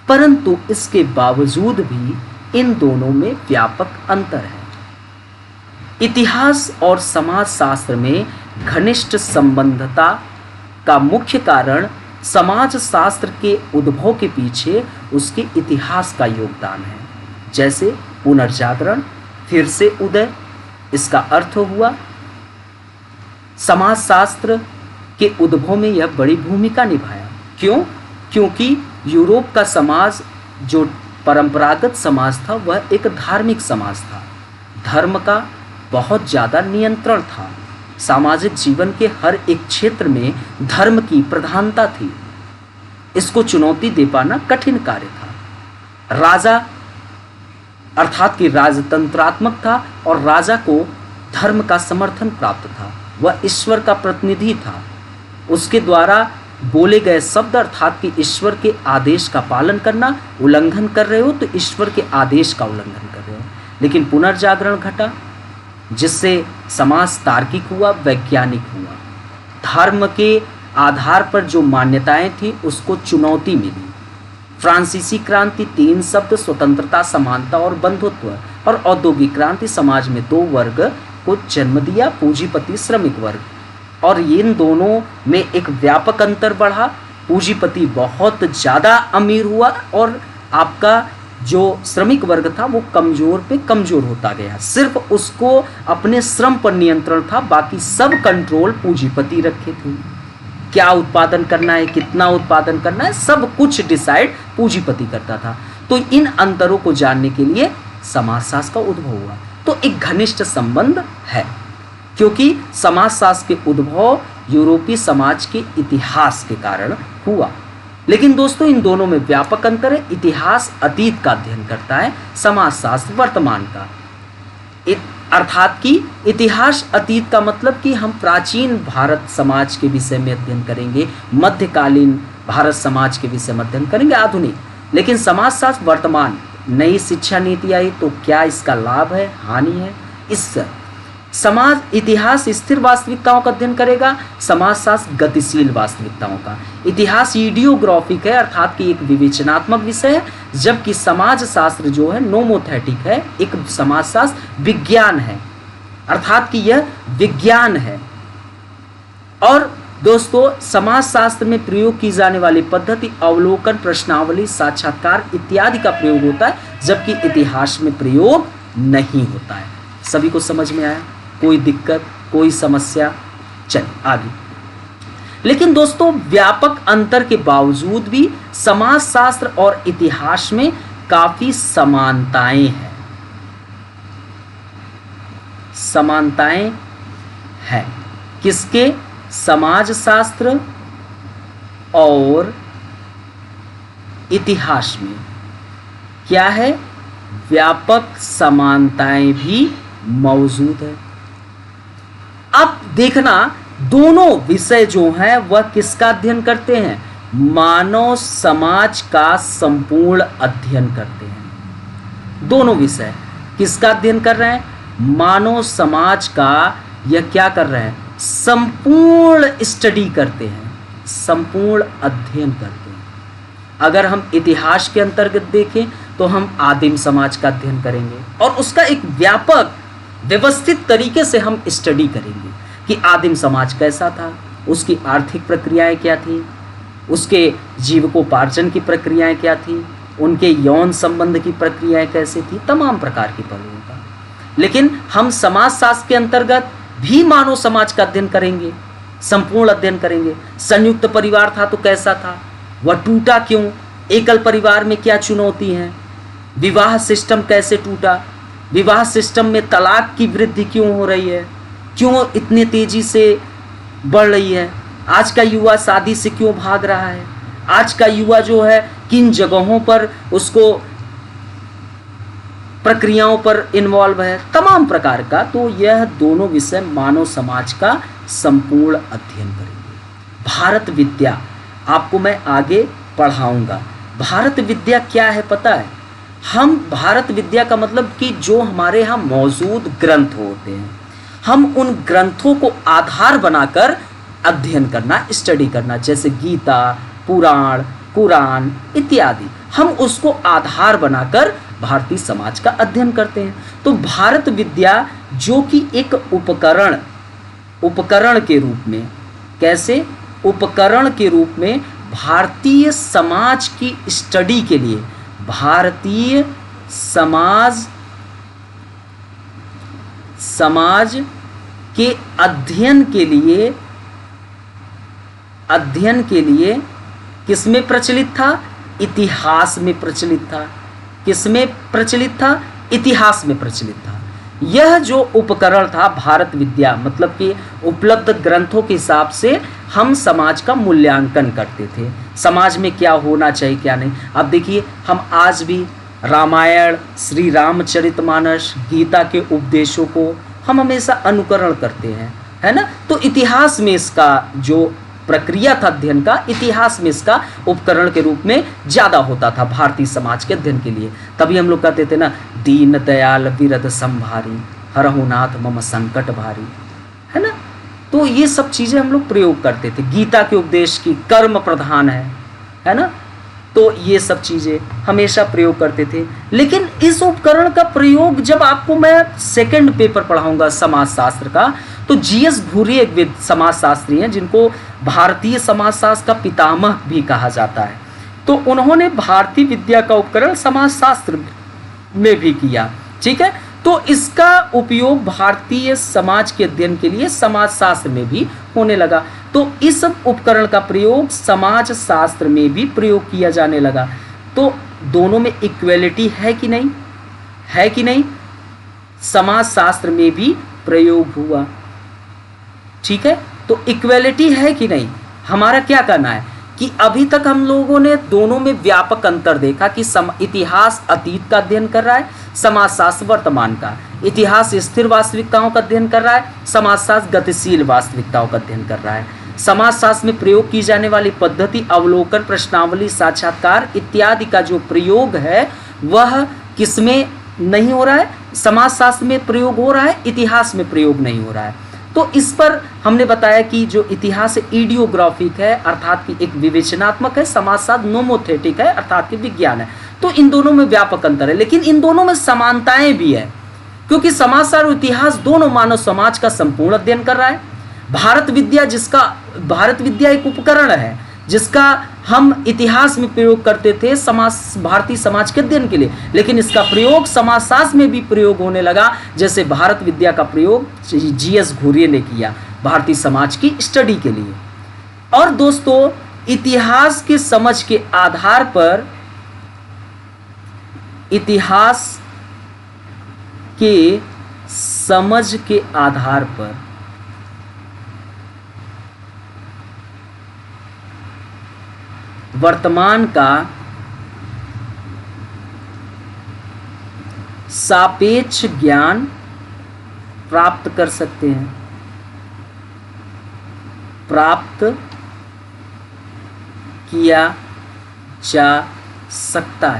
परंतु इसके बावजूद भी इन दोनों में व्यापक अंतर है। इतिहास और समाज शास्त्र में घनिष्ठ संबंधता का मुख्य कारण समाज शास्त्र के उद्भव के पीछे उसके इतिहास का योगदान है। जैसे पुनर्जागरण, फिर से उदय, इसका अर्थ हुआ समाज शास्त्र के उद्भव में यह बड़ी भूमिका निभाया। क्यों? क्योंकि यूरोप का समाज जो परंपरागत समाज था वह एक धार्मिक समाज था। धर्म का बहुत ज़्यादा नियंत्रण था। सामाजिक जीवन के हर एक क्षेत्र में धर्म की प्रधानता थी। इसको चुनौती दे पाना कठिन कार्य था। राजा अर्थात कि राजतंत्रात्मक था और राजा को धर्म का समर्थन प्राप्त था। वह ईश्वर का प्रतिनिधि था। उसके द्वारा बोले गए शब्द अर्थात कि ईश्वर के आदेश का पालन करना, उल्लंघन कर रहे हो तो ईश्वर के आदेश का उल्लंघन कर रहे हो। लेकिन पुनर्जागरण घटा जिससे समाज तार्किक हुआ, वैज्ञानिक हुआ। धर्म के आधार पर जो मान्यताएं थी उसको चुनौती मिली। फ्रांसीसी क्रांति 3 शब्द स्वतंत्रता, समानता और बंधुत्व, और औद्योगिक क्रांति समाज में 2 वर्ग को जन्म दिया, पूंजीपति, श्रमिक वर्ग। और इन दोनों में एक व्यापक अंतर बढ़ा। पूंजीपति बहुत ज़्यादा अमीर हुआ और आपका जो श्रमिक वर्ग था वो कमज़ोर पे कमज़ोर होता गया। सिर्फ उसको अपने श्रम पर नियंत्रण था, बाकी सब कंट्रोल पूंजीपति रखे थे। क्या उत्पादन करना है, कितना उत्पादन करना है, सब कुछ डिसाइड पूंजीपति करता था। तो इन अंतरों को जानने के लिए समाजशास्त्र का उद्भव हुआ। तो एक घनिष्ठ संबंध है, क्योंकि समाजशास्त्र के उद्भव यूरोपीय समाज के इतिहास के कारण हुआ। लेकिन दोस्तों इन दोनों में व्यापक अंतर है। इतिहास अतीत का अध्ययन करता है, समाजशास्त्र वर्तमान का। अर्थात कि इतिहास अतीत का मतलब कि हम प्राचीन भारत समाज के विषय में अध्ययन करेंगे, मध्यकालीन भारत समाज के विषय में अध्ययन करेंगे, आधुनिक। लेकिन समाजशास्त्र वर्तमान, नई शिक्षा नीति आई तो क्या इसका लाभ है, हानि है? इस समाज इतिहास स्थिर वास्तविकताओं का अध्ययन करेगा, समाजशास्त्र गतिशील वास्तविकताओं का। इतिहास इडियोग्राफिक है, अर्थात कि एक विवेचनात्मक विषय है, जबकि समाज शास्त्र जो है नोमोथेटिक है, एक समाजशास्त्र विज्ञान है, अर्थात कि यह विज्ञान है। और दोस्तों समाजशास्त्र में प्रयोग की जाने वाली पद्धति अवलोकन, प्रश्नावली, साक्षात्कार इत्यादि का प्रयोग होता है, जबकि इतिहास में प्रयोग नहीं होता है। सभी को समझ में आया? कोई दिक्कत, कोई समस्या? चलिए आगे। लेकिन दोस्तों व्यापक अंतर के बावजूद भी समाजशास्त्र और इतिहास में काफ़ी समानताएं हैं। समानताएं हैं। किसके? समाज शास्त्र और इतिहास में क्या है? व्यापक समानताएं भी मौजूद है। अब देखना, दोनों विषय जो हैं वह किसका अध्ययन करते हैं? मानव समाज का संपूर्ण अध्ययन करते हैं। दोनों विषय किसका अध्ययन कर रहे हैं? मानव समाज का। यह क्या कर रहे हैं? संपूर्ण स्टडी करते हैं, संपूर्ण अध्ययन करते हैं। अगर हम इतिहास के अंतर्गत देखें तो हम आदिम समाज का अध्ययन करेंगे और उसका एक व्यापक व्यवस्थित तरीके से हम स्टडी करेंगे कि आदिम समाज कैसा था, उसकी आर्थिक प्रक्रियाएं क्या थी, उसके जीविकोपार्जन की प्रक्रियाएं क्या थी, उनके यौन संबंध की प्रक्रियाएं कैसे थी, तमाम प्रकार के पहलुओं का। लेकिन हम समाजशास्त्र के अंतर्गत भी मानव समाज का अध्ययन करेंगे, संपूर्ण अध्ययन करेंगे। संयुक्त परिवार था तो कैसा था, वह टूटा क्यों, एकल परिवार में क्या चुनौती हैं, विवाह सिस्टम कैसे टूटा, विवाह सिस्टम में तलाक की वृद्धि क्यों हो रही है, क्यों इतनी तेजी से बढ़ रही है, आज का युवा शादी से क्यों भाग रहा है, आज का युवा जो है किन जगहों पर उसको प्रक्रियाओं पर इन्वॉल्व है, तमाम प्रकार का। तो यह दोनों विषय मानव समाज का संपूर्ण अध्ययन करेंगे। भारत विद्या आपको मैं आगे पढ़ाऊंगा। भारत विद्या क्या है पता है? हम भारत विद्या का मतलब कि जो हमारे यहाँ मौजूद ग्रंथ होते हैं, हम उन ग्रंथों को आधार बनाकर अध्ययन करना, स्टडी करना, जैसे गीता, पुराण, कुरान इत्यादि, हम उसको आधार बनाकर भारतीय समाज का अध्ययन करते हैं। तो भारत विद्या जो कि एक उपकरण के रूप में, कैसे? उपकरण के रूप में भारतीय समाज की स्टडी के लिए, भारतीय समाज के अध्ययन के लिए किस में प्रचलित था? इतिहास में प्रचलित था। किस में प्रचलित था? इतिहास में प्रचलित था। यह जो उपकरण था भारत विद्या, मतलब कि उपलब्ध ग्रंथों के हिसाब से हम समाज का मूल्यांकन करते थे, समाज में क्या होना चाहिए क्या नहीं। अब देखिए, हम आज भी रामायण, श्री रामचरितमानस, गीता के उपदेशों को हम हमेशा अनुकरण करते हैं, है ना। तो इतिहास में इसका जो प्रक्रिया था अध्ययन का, इतिहास में इसका उपकरण के रूप में ज़्यादा होता था भारतीय समाज के अध्ययन के लिए। तभी हम लोग कहते थे ना, दीन दयाल विरद संभारी, हरहु नाथ मम संकट भारी, है ना। तो ये सब चीज़ें हम लोग प्रयोग करते थे। गीता के उपदेश की कर्म प्रधान है ना। तो ये सब चीज़ें हमेशा प्रयोग करते थे। लेकिन इस उपकरण का प्रयोग जब आपको मैं सेकंड पेपर पढ़ाऊंगा समाजशास्त्र का, तो जीएस घुरी एक समाजशास्त्री हैं जिनको भारतीय समाजशास्त्र का पितामह भी कहा जाता है। तो उन्होंने भारतीय विद्या का उपकरण समाजशास्त्र में भी किया, ठीक है। तो इसका उपयोग भारतीय समाज के अध्ययन के लिए समाजशास्त्र में भी होने लगा। तो इस उपकरण का प्रयोग समाजशास्त्र में भी प्रयोग किया जाने लगा। तो दोनों में इक्वलिटी है कि नहीं? है कि नहीं? समाजशास्त्र में भी प्रयोग हुआ, ठीक है। तो इक्वलिटी है कि नहीं? हमारा क्या करना है कि अभी तक हम लोगों ने दोनों में व्यापक अंतर देखा कि इतिहास अतीत का अध्ययन कर रहा है, समाजशास्त्र वर्तमान का। इतिहास स्थिर वास्तविकताओं का अध्ययन कर रहा है, समाजशास्त्र गतिशील वास्तविकताओं का अध्ययन कर रहा है। समाजशास्त्र में प्रयोग की जाने वाली पद्धति, अवलोकन, प्रश्नावली, साक्षात्कार इत्यादि का जो प्रयोग है वह किसमें नहीं हो रहा है? समाजशास्त्र में प्रयोग हो रहा है, इतिहास में प्रयोग नहीं हो रहा है। तो इस पर हमने बताया कि जो इतिहास इडियोग्राफिक है, अर्थात कि एक विवेचनात्मक है, समाजशास्त्र नोमोथेटिक है, अर्थात कि विज्ञान है। तो इन दोनों में व्यापक अंतर है, लेकिन इन दोनों में समानताएं भी है, क्योंकि समाजशास्त्र और इतिहास दोनों मानव समाज का संपूर्ण अध्ययन कर रहा है। भारत विद्या एक उपकरण है जिसका हम इतिहास में प्रयोग करते थे भारतीय समाज के अध्ययन के लिए, लेकिन इसका प्रयोग समाजशास्त्र में भी प्रयोग होने लगा। जैसे भारत विद्या का प्रयोग जीएस घुरी ने किया भारतीय समाज की स्टडी के लिए। और दोस्तों, इतिहास के समझ के आधार पर इतिहास के समझ के आधार पर वर्तमान का सापेक्ष ज्ञान प्राप्त कर सकते हैं, प्राप्त किया जा सकता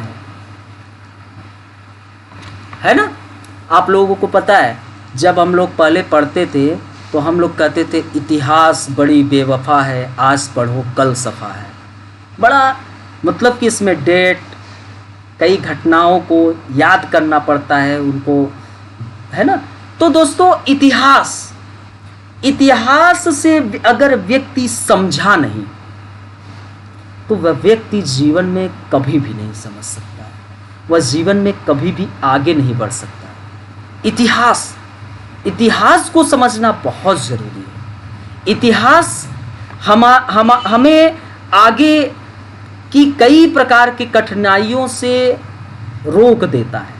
है ना। आप लोगों को पता है, जब हम लोग पहले पढ़ते थे तो हम लोग कहते थे इतिहास बड़ी बेवफा है, आज पढ़ो कल सफा है। बड़ा मतलब कि इसमें डेट, कई घटनाओं को याद करना पड़ता है उनको, है ना। तो दोस्तों इतिहास से अगर व्यक्ति समझा नहीं तो वह व्यक्ति जीवन में कभी भी नहीं समझ सकता, वह जीवन में कभी भी आगे नहीं बढ़ सकता। इतिहास को समझना बहुत ज़रूरी है। इतिहास हमें आगे की कई प्रकार की कठिनाइयों से रोक देता है।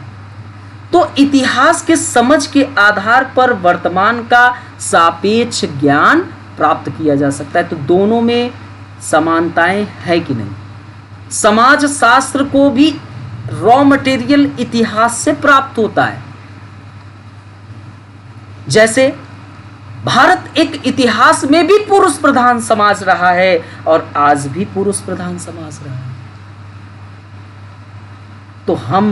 तो इतिहास के समझ के आधार पर वर्तमान का सापेक्ष ज्ञान प्राप्त किया जा सकता है। तो दोनों में समानताएं है कि नहीं। समाज शास्त्र को भी रॉ मटेरियल इतिहास से प्राप्त होता है। जैसे भारत एक इतिहास में भी पुरुष प्रधान समाज रहा है और आज भी पुरुष प्रधान समाज रहा है। तो हम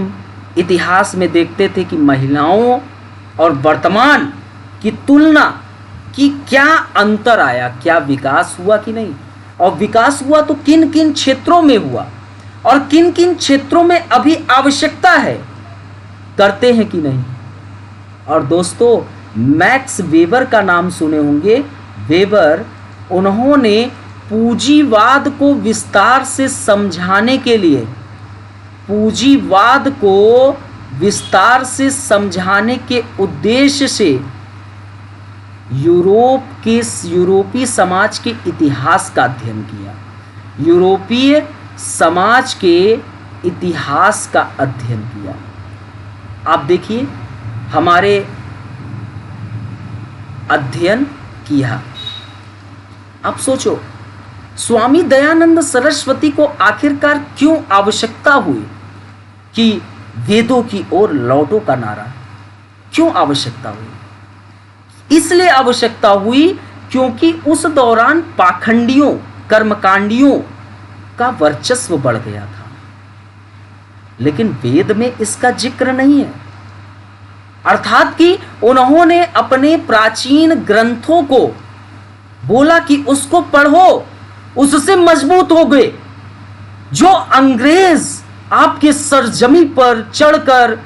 इतिहास में देखते थे कि महिलाओं और वर्तमान की तुलना कि क्या अंतर आया, क्या विकास हुआ कि नहीं, और विकास हुआ तो किन किन क्षेत्रों में हुआ और किन किन क्षेत्रों में अभी आवश्यकता है, करते हैं कि नहीं। और दोस्तों मैक्स वेबर का नाम सुने होंगे। वेबर, उन्होंने पूंजीवाद को विस्तार से समझाने के लिए, पूंजीवाद को विस्तार से समझाने के उद्देश्य से यूरोपीय समाज के इतिहास का अध्ययन किया। यूरोपीय समाज के इतिहास का अध्ययन किया। आप देखिए, हमारे अध्ययन किया। अब सोचो, स्वामी दयानंद सरस्वती को आखिरकार क्यों आवश्यकता हुई कि वेदों की ओर लौटो का नारा क्यों आवश्यकता हुई? इसलिए आवश्यकता हुई क्योंकि उस दौरान पाखंडियों, कर्मकांडियों का वर्चस्व बढ़ गया था। लेकिन वेद में इसका जिक्र नहीं है। अर्थात कि उन्होंने अपने प्राचीन ग्रंथों को बोला कि उसको पढ़ो, उससे मजबूत हो गए। जो अंग्रेज आपके सरजमी पर चढ़कर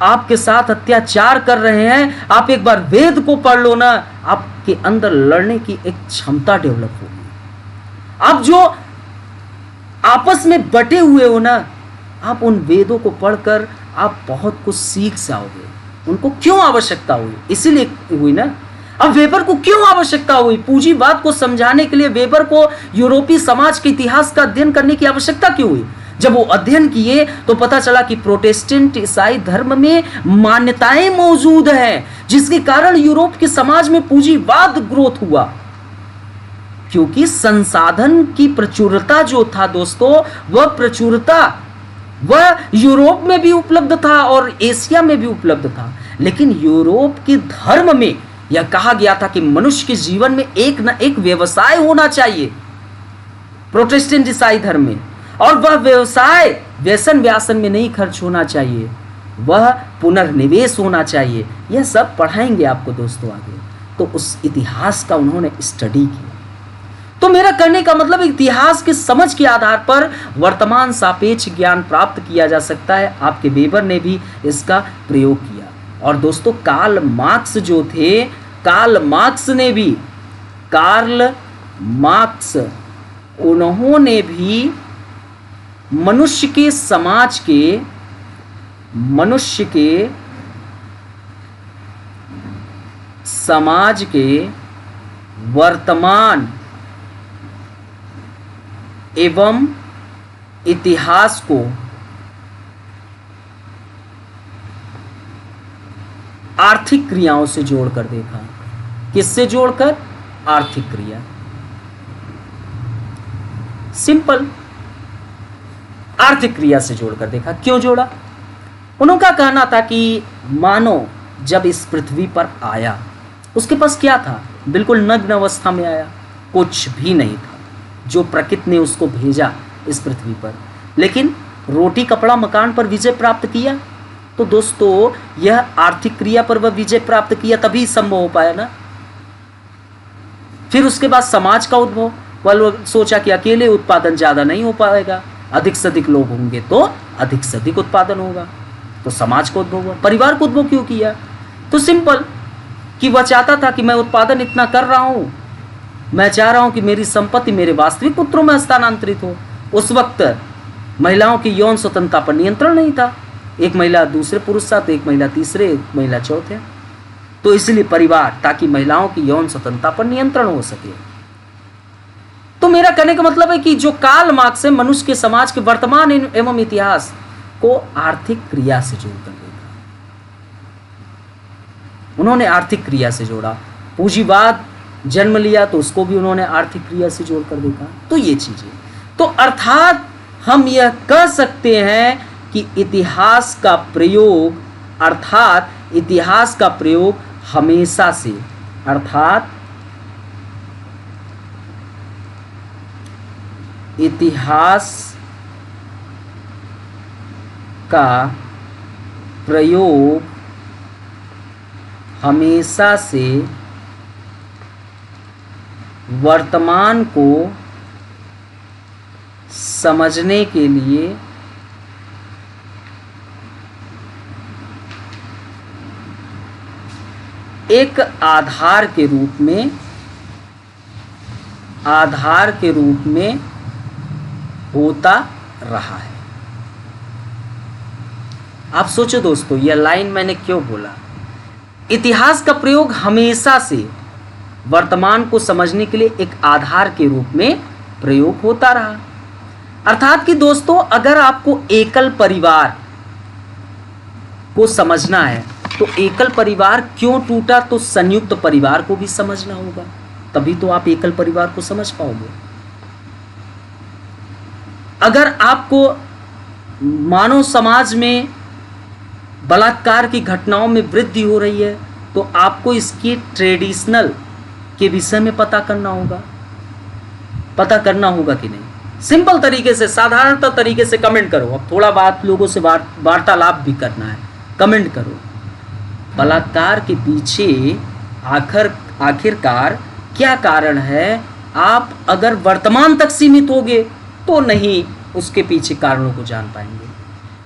आपके साथ अत्याचार कर रहे हैं, आप एक बार वेद को पढ़ लो ना, आपके अंदर लड़ने की एक क्षमता डेवलप होगी। आप जो आपस में बटे हुए हो ना, आप उन वेदों को पढ़कर आप बहुत कुछ सीख जाओगे। उनको क्यों आवश्यकता हुई? इसीलिए हुई ना। अब वेबर को क्यों आवश्यकता हुई? पूंजीवाद को समझाने के लिए वेबर को यूरोपीय समाज के इतिहास का अध्ययन करने की आवश्यकता क्यों हुई? जब वो अध्ययन किए तो पता चला कि प्रोटेस्टेंट ईसाई धर्म में मान्यताएं मौजूद हैं, जिसके कारण यूरोप के समाज में पूंजीवाद ग्रोथ हुआ। क्योंकि संसाधन की प्रचुरता जो था दोस्तों, वह प्रचुरता वह यूरोप में भी उपलब्ध था और एशिया में भी उपलब्ध था। लेकिन यूरोप के धर्म में यह कहा गया था कि मनुष्य के जीवन में एक न एक व्यवसाय होना चाहिए, प्रोटेस्टेंट ईसाई धर्म में। और वह व्यवसाय व्यसन व्यासन में नहीं खर्च होना चाहिए, वह पुनर्निवेश होना चाहिए। यह सब पढ़ाएंगे आपको दोस्तों आगे। तो उस इतिहास का उन्होंने स्टडी किया। तो मेरा कहने का मतलब, इतिहास के समझ के आधार पर वर्तमान सापेक्ष ज्ञान प्राप्त किया जा सकता है। आपके वेबर ने भी इसका प्रयोग किया। और दोस्तों कार्ल मार्क्स जो थे, कार्ल मार्क्स उन्होंने भी मनुष्य के समाज के वर्तमान एवं इतिहास को आर्थिक क्रियाओं से जोड़कर देखा। किससे जोड़कर? आर्थिक क्रिया। सिंपल, आर्थिक क्रिया से जोड़कर देखा। क्यों जोड़ा? उनका कहना था कि मानव जब इस पृथ्वी पर आया, उसके पास क्या था? बिल्कुल नग्न अवस्था में आया, कुछ भी नहीं था, जो प्रकृति ने उसको भेजा इस पृथ्वी पर, लेकिन रोटी कपड़ा मकान पर विजय प्राप्त किया। तो दोस्तों, यह आर्थिक क्रिया पर वह विजय प्राप्त किया, तभी संभव हो पाया ना। फिर उसके बाद समाज का उद्भव। वह सोचा कि अकेले उत्पादन ज़्यादा नहीं हो पाएगा, अधिक से अधिक लोग होंगे तो अधिक से अधिक उत्पादन होगा, तो समाज का उद्भव हुआ। परिवार को उद्भव क्यों किया? तो सिंपल, कि वह चाहता था कि मैं उत्पादन इतना कर रहा हूँ, मैं चाह रहा हूँ कि मेरी संपत्ति मेरे वास्तविक पुत्रों में हस्तांतरित हो। उस वक्त महिलाओं की यौन स्वतंत्रता पर नियंत्रण नहीं था, एक महिला दूसरे पुरुष साथ, एक महिला तीसरे, एक महिला चौथे। तो इसलिए परिवार, ताकि महिलाओं की यौन स्वतंत्रता पर नियंत्रण हो सके। तो मेरा कहने का मतलब है कि जो काल मार्क्स से मनुष्य के समाज के वर्तमान एवं इतिहास को आर्थिक क्रिया से जोड़कर देखा। उन्होंने आर्थिक क्रिया से जोड़ा। पूंजीवाद जन्म लिया तो उसको भी उन्होंने आर्थिक क्रिया से जोड़कर देखा। तो ये चीजें, तो अर्थात हम यह कह सकते हैं कि इतिहास का प्रयोग, अर्थात इतिहास का प्रयोग हमेशा से, अर्थात इतिहास का प्रयोग हमेशा से वर्तमान को समझने के लिए एक आधार के रूप में होता रहा है। आप सोचो दोस्तों, यह लाइन मैंने क्यों बोला? इतिहास का प्रयोग हमेशा से वर्तमान को समझने के लिए एक आधार के रूप में प्रयोग होता रहा। अर्थात कि दोस्तों, अगर आपको एकल परिवार को समझना है तो एकल परिवार क्यों टूटा, तो संयुक्त परिवार को भी समझना होगा, तभी तो आप एकल परिवार को समझ पाओगे। अगर आपको मानव समाज में बलात्कार की घटनाओं में वृद्धि हो रही है तो आपको इसकी ट्रेडिशनल के विषय में पता करना होगा कि नहीं। सिंपल तरीके से, साधारणतः तरीके से कमेंट करो। अब थोड़ा बात लोगों से वार्तालाप भी करना है, कमेंट करो। बलात्कार के पीछे आखिरकार क्या कारण है? आप अगर वर्तमान तक सीमित होगे तो नहीं उसके पीछे कारणों को जान पाएंगे,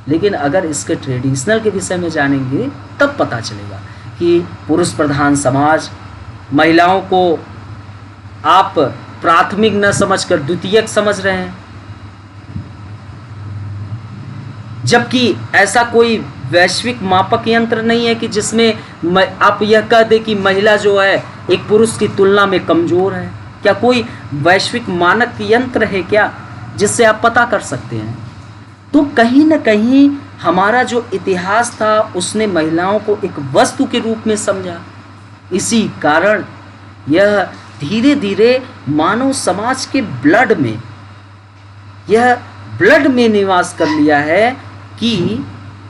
लेकिन अगर इसके ट्रेडिशनल के विषय में जानेंगे तब पता चलेगा कि पुरुष प्रधान समाज, महिलाओं को आप प्राथमिक न समझकर द्वितीयक समझ रहे हैं, जबकि ऐसा कोई वैश्विक मापक यंत्र नहीं है कि जिसमें आप यह कह दे कि महिला जो है एक पुरुष की तुलना में कमजोर है। क्या कोई वैश्विक मानक यंत्र है क्या जिससे आप पता कर सकते हैं? तो कहीं न कहीं हमारा जो इतिहास था उसने महिलाओं को एक वस्तु के रूप में समझा। इसी कारण यह धीरे धीरे मानव समाज के ब्लड में निवास कर लिया है कि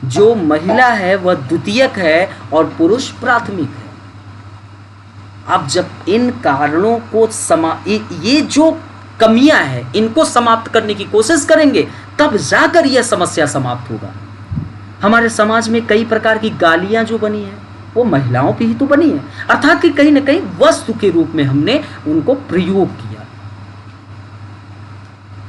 जो महिला है वह द्वितीयक है और पुरुष प्राथमिक है। अब जब इन कारणों को ये जो कमियां हैं इनको समाप्त करने की कोशिश करेंगे तब जाकर यह समस्या समाप्त होगा। हमारे समाज में कई प्रकार की गालियां जो बनी है वो महिलाओं की ही तो बनी है, अर्थात कि कहीं ना कहीं वस्तु के रूप में हमने उनको प्रयोग किया।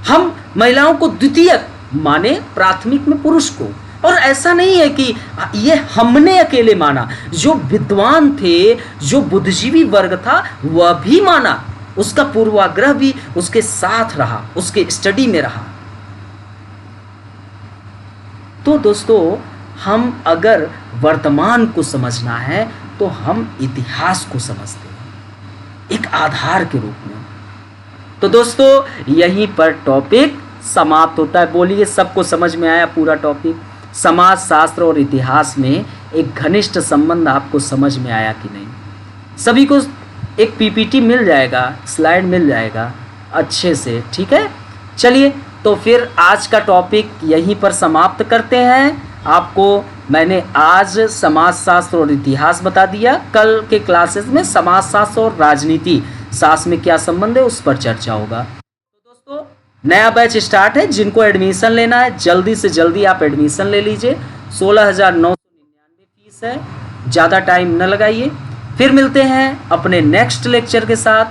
हम महिलाओं को द्वितीयक माने, प्राथमिक में पुरुष को। और ऐसा नहीं है कि ये हमने अकेले माना, जो विद्वान थे, जो बुद्धिजीवी वर्ग था वह भी माना, उसका पूर्वाग्रह भी उसके साथ रहा, उसके स्टडी में रहा। तो दोस्तों, हम अगर वर्तमान को समझना है तो हम इतिहास को समझते हैं एक आधार के रूप में। तो दोस्तों, यहीं पर टॉपिक समाप्त होता है। बोलिए, सबको समझ में आया पूरा टॉपिक? समाज शास्त्र और इतिहास में एक घनिष्ठ संबंध आपको समझ में आया कि नहीं। सभी को एक पीपीटी मिल जाएगा, स्लाइड मिल जाएगा अच्छे से, ठीक है। चलिए तो फिर आज का टॉपिक यहीं पर समाप्त करते हैं। आपको मैंने आज समाजशास्त्र और इतिहास बता दिया। कल के क्लासेस में समाजशास्त्र और राजनीति शास्त्र में क्या संबंध है उस पर चर्चा होगा। तो दोस्तों नया बैच स्टार्ट है, जिनको एडमिशन लेना है जल्दी से जल्दी आप एडमिशन ले लीजिए। 16,999 फीस है, ज़्यादा टाइम न लगाइए। फिर मिलते हैं अपने नेक्स्ट लेक्चर के साथ।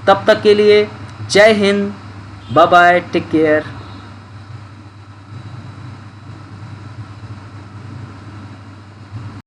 तब तक के लिए जय हिंद, बाय बाय, टेक केयर।